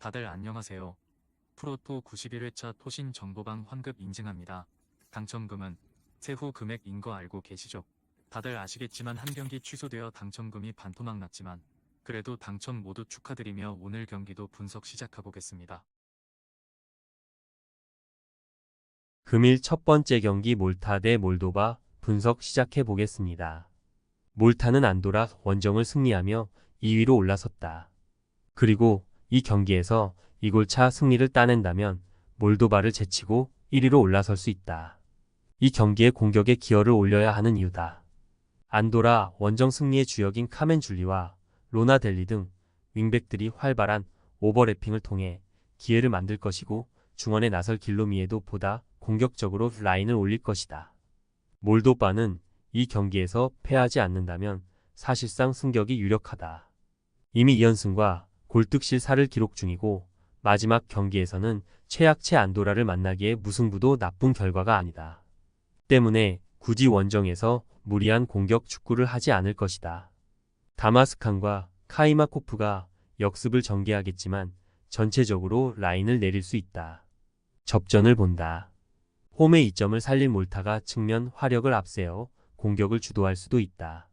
다들 안녕하세요. 프로토 91회차 토신 정보방 환급 인증합니다. 당첨금은 세후 금액인 거 알고 계시죠? 다들 아시겠지만 한 경기 취소되어 당첨금이 반토막 났지만 그래도 당첨 모두 축하드리며 오늘 경기도 분석 시작해보겠습니다. 금일 첫 번째 경기 몰타 대 몰도바 분석 시작해 보겠습니다. 몰타는 안도라 원정을 승리하며 2위로 올라섰다. 그리고 이 경기에서 2골차 승리를 따낸다면 몰도바를 제치고 1위로 올라설 수 있다. 이 경기에 공격에 기여를 올려야 하는 이유다. 안도라 원정 승리의 주역인 카멘 줄리와 로나델리 등 윙백들이 활발한 오버래핑을 통해 기회를 만들 것이고 중원에 나설 길로미에도 보다 공격적으로 라인을 올릴 것이다. 몰도바는 이 경기에서 패하지 않는다면 사실상 승격이 유력하다. 이미 2연승과 골득실 4를 기록 중이고 마지막 경기에서는 최약체 안도라를 만나기에 무승부도 나쁜 결과가 아니다. 때문에 굳이 원정에서 무리한 공격 축구를 하지 않을 것이다. 다마스칸과 카이마코프가 역습을 전개하겠지만 전체적으로 라인을 내릴 수 있다. 접전을 본다. 홈의 이점을 살릴 몰타가 측면 화력을 앞세워 공격을 주도할 수도 있다.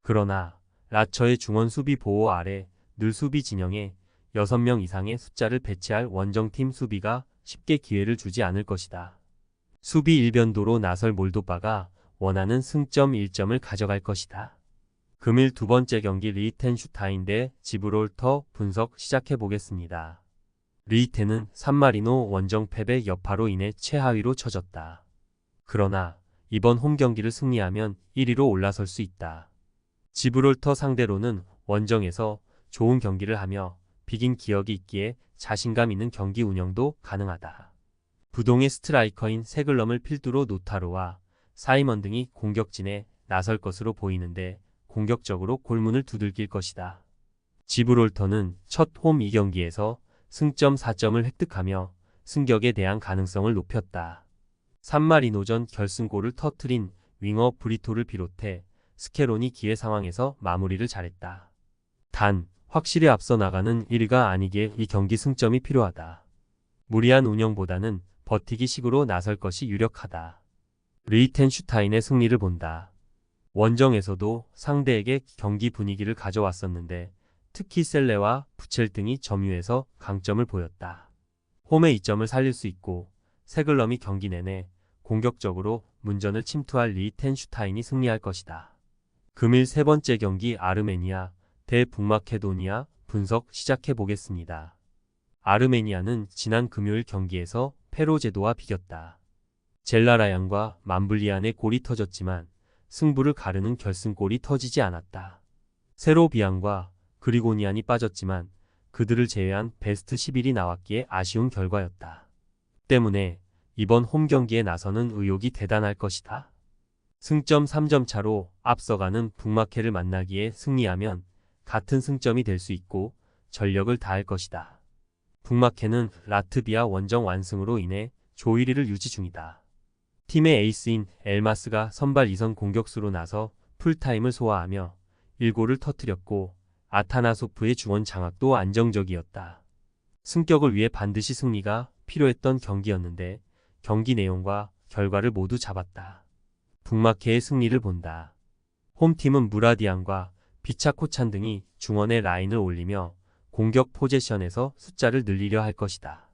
그러나 라처의 중원 수비 보호 아래 늘 수비 진영에 6명 이상의 숫자를 배치할 원정팀 수비가 쉽게 기회를 주지 않을 것이다. 수비 일변도로 나설 몰도바가 원하는 승점 1점을 가져갈 것이다. 금일 두 번째 경기 리히텐슈타인 대 지브롤터 분석 시작해 보겠습니다. 리히텐은 산마리노 원정 패배 여파로 인해 최하위로 처졌다. 그러나 이번 홈 경기를 승리하면 1위로 올라설 수 있다. 지브롤터 상대로는 원정에서 좋은 경기를 하며 비긴 기억이 있기에 자신감 있는 경기 운영도 가능하다. 부동의 스트라이커인 세글럼을 필두로 노타로와 사이먼 등이 공격진에 나설 것으로 보이는데 공격적으로 골문을 두들길 것이다. 지브롤터는 첫 홈 2경기에서 승점 4점을 획득하며 승격에 대한 가능성을 높였다. 산마리노전 결승골을 터뜨린 윙어 브리토를 비롯해 스케론이 기회 상황에서 마무리를 잘했다. 단 확실히 앞서 나가는 1위가 아니기에 이 경기 승점이 필요하다. 무리한 운영보다는 버티기 식으로 나설 것이 유력하다. 리히텐슈타인의 승리를 본다. 원정에서도 상대에게 경기 분위기를 가져왔었는데 특히 셀레와 부첼 등이 점유해서 강점을 보였다. 홈의 이점을 살릴 수 있고 세글럼이 경기 내내 공격적으로 문전을 침투할 리히텐슈타인이 승리할 것이다. 금일 세 번째 경기 아르메니아 대 북마케도니아 분석 시작해 보겠습니다. 아르메니아는 지난 금요일 경기에서 페로제도와 비겼다. 젤라라얀과 만블리안의 골이 터졌지만 승부를 가르는 결승골이 터지지 않았다. 세로비안과 그리고니안이 빠졌지만 그들을 제외한 베스트 11이 나왔기에 아쉬운 결과였다. 때문에 이번 홈 경기에 나서는 의욕이 대단할 것이다. 승점 3점 차로 앞서가는 북마케를 만나기에 승리하면 같은 승점이 될 수 있고 전력을 다할 것이다. 북마케는 라트비아 원정 완승으로 인해 조 1위를 유지 중이다. 팀의 에이스인 엘마스가 선발 2선 공격수로 나서 풀타임을 소화하며 1골을 터뜨렸고 아타나소프의 중원 장악도 안정적이었다. 승격을 위해 반드시 승리가 필요했던 경기였는데 경기 내용과 결과를 모두 잡았다. 북마케의 승리를 본다. 홈팀은 무라디안과 비차코찬 등이 중원에 라인을 올리며 공격 포제션에서 숫자를 늘리려 할 것이다.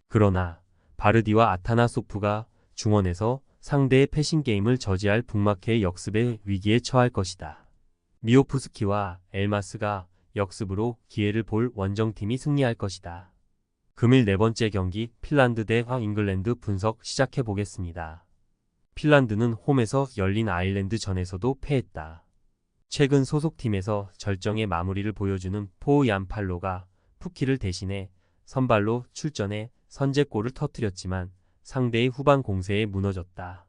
그러나 바르디와 아타나소프가 중원에서 상대의 패싱 게임을 저지할 북마케의 역습의 위기에 처할 것이다. 미오프스키와 엘마스가 역습으로 기회를 볼 원정팀이 승리할 것이다. 금일 네 번째 경기 핀란드 대 잉글랜드 분석 시작해 보겠습니다. 핀란드는 홈에서 열린 아일랜드전에서도 패했다. 최근 소속팀에서 절정의 마무리를 보여주는 포우 얀팔로가 푸키를 대신해 선발로 출전해 선제골을 터뜨렸지만 상대의 후반 공세에 무너졌다.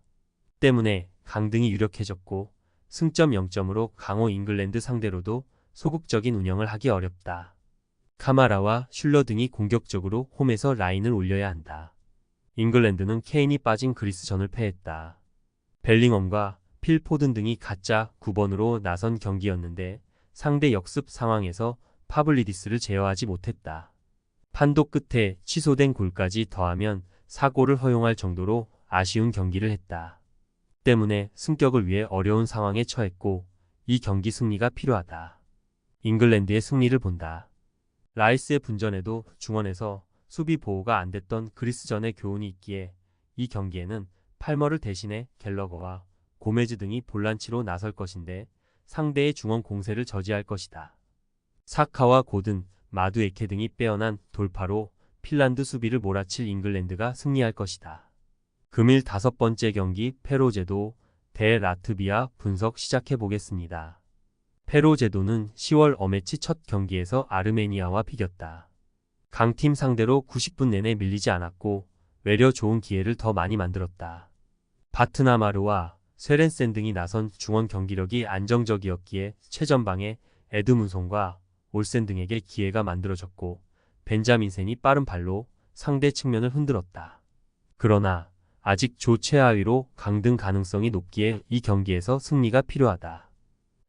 때문에 강등이 유력해졌고 승점 0점으로 강호 잉글랜드 상대로도 소극적인 운영을 하기 어렵다. 카마라와 슐러 등이 공격적으로 홈에서 라인을 올려야 한다. 잉글랜드는 케인이 빠진 그리스전을 패했다. 벨링엄과 필 포든 등이 가짜 9번으로 나선 경기였는데 상대 역습 상황에서 파블리디스를 제어하지 못했다. 판도 끝에 취소된 골까지 더하면 사고를 허용할 정도로 아쉬운 경기를 했다. 때문에 승격을 위해 어려운 상황에 처했고 이 경기 승리가 필요하다. 잉글랜드의 승리를 본다. 라이스의 분전에도 중원에서 수비 보호가 안 됐던 그리스전의 교훈이 있기에 이 경기에는 팔머를 대신해 갤러거와 고메즈 등이 볼란치로 나설 것인데 상대의 중원 공세를 저지할 것이다. 사카와 고든, 마두에케 등이 빼어난 돌파로 핀란드 수비를 몰아칠 잉글랜드가 승리할 것이다. 금일 5번째 경기 페로제도 대 라트비아 분석 시작해 보겠습니다. 페로제도는 10월 어매치 첫 경기에서 아르메니아와 비겼다. 강팀 상대로 90분 내내 밀리지 않았고 외려 좋은 기회를 더 많이 만들었다. 바트나마르와 쇠렌센 등이 나선 중원 경기력이 안정적이었기에 최전방에 에드문손과 올센 등에게 기회가 만들어졌고 벤자민센이 빠른 발로 상대 측면을 흔들었다. 그러나 아직 조 최하위로 강등 가능성이 높기에 이 경기에서 승리가 필요하다.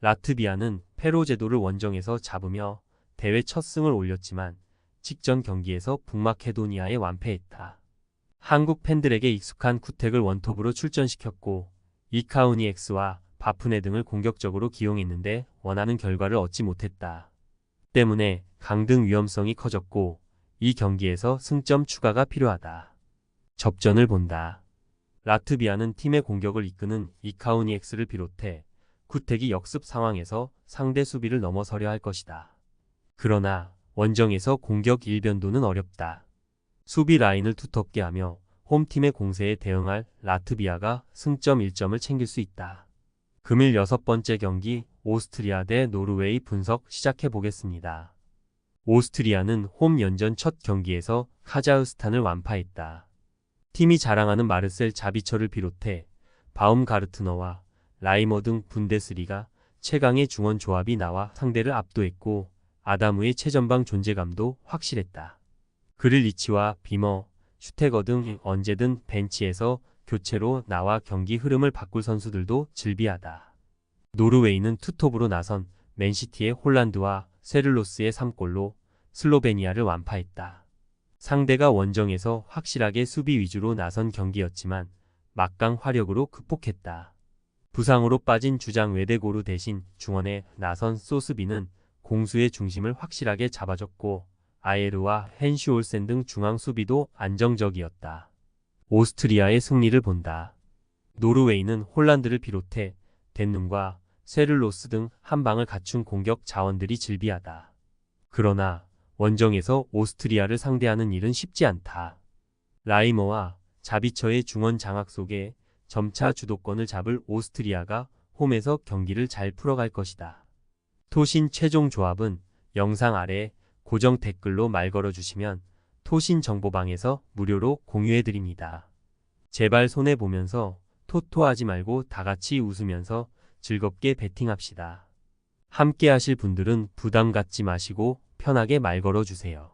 라트비아는 페로제도를 원정에서 잡으며 대회 첫 승을 올렸지만 직전 경기에서 북마케도니아에 완패했다. 한국 팬들에게 익숙한 쿠텍을 원톱으로 출전시켰고 이카우니엑스와 바프네 등을 공격적으로 기용했는데 원하는 결과를 얻지 못했다. 때문에 강등 위험성이 커졌고 이 경기에서 승점 추가가 필요하다. 접전을 본다. 라트비아는 팀의 공격을 이끄는 이카우니엑스를 비롯해 쿠텍이 역습 상황에서 상대 수비를 넘어서려 할 것이다. 그러나 원정에서 공격 일변도는 어렵다. 수비 라인을 두텁게 하며 홈팀의 공세에 대응할 라트비아가 승점 1점을 챙길 수 있다. 금일 6번째 경기 오스트리아 대 노르웨이 분석 시작해 보겠습니다. 오스트리아는 홈 연전 첫 경기에서 카자흐스탄을 완파했다. 팀이 자랑하는 마르셀 자비처를 비롯해 바움가르트너와 라이머 등 분데스리가 최강의 중원 조합이 나와 상대를 압도했고 아다무의 최전방 존재감도 확실했다. 그릴리치와 비머, 슈테거 등 언제든 벤치에서 교체로 나와 경기 흐름을 바꿀 선수들도 즐비하다. 노르웨이는 투톱으로 나선 맨시티의 홀란드와 세를로스의 3골로 슬로베니아를 완파했다. 상대가 원정에서 확실하게 수비 위주로 나선 경기였지만 막강 화력으로 극복했다. 부상으로 빠진 주장 웨데고르 대신 중원에 나선 소스비는 공수의 중심을 확실하게 잡아줬고 아예르와 헨슈올센 등 중앙 수비도 안정적이었다. 오스트리아의 승리를 본다. 노르웨이는 홀란드를 비롯해 덴눔과 세를로스 등 한방을 갖춘 공격 자원들이 즐비하다. 그러나 원정에서 오스트리아를 상대하는 일은 쉽지 않다. 라이머와 자비처의 중원 장악 속에 점차 주도권을 잡을 오스트리아가 홈에서 경기를 잘 풀어갈 것이다. 토신 최종 조합은 영상 아래 고정 댓글로 말 걸어주시면 토신 정보방에서 무료로 공유해드립니다. 제발 손해보면서 토토하지 말고 다같이 웃으면서 즐겁게 베팅합시다. 함께 하실 분들은 부담 갖지 마시고 편하게 말 걸어주세요.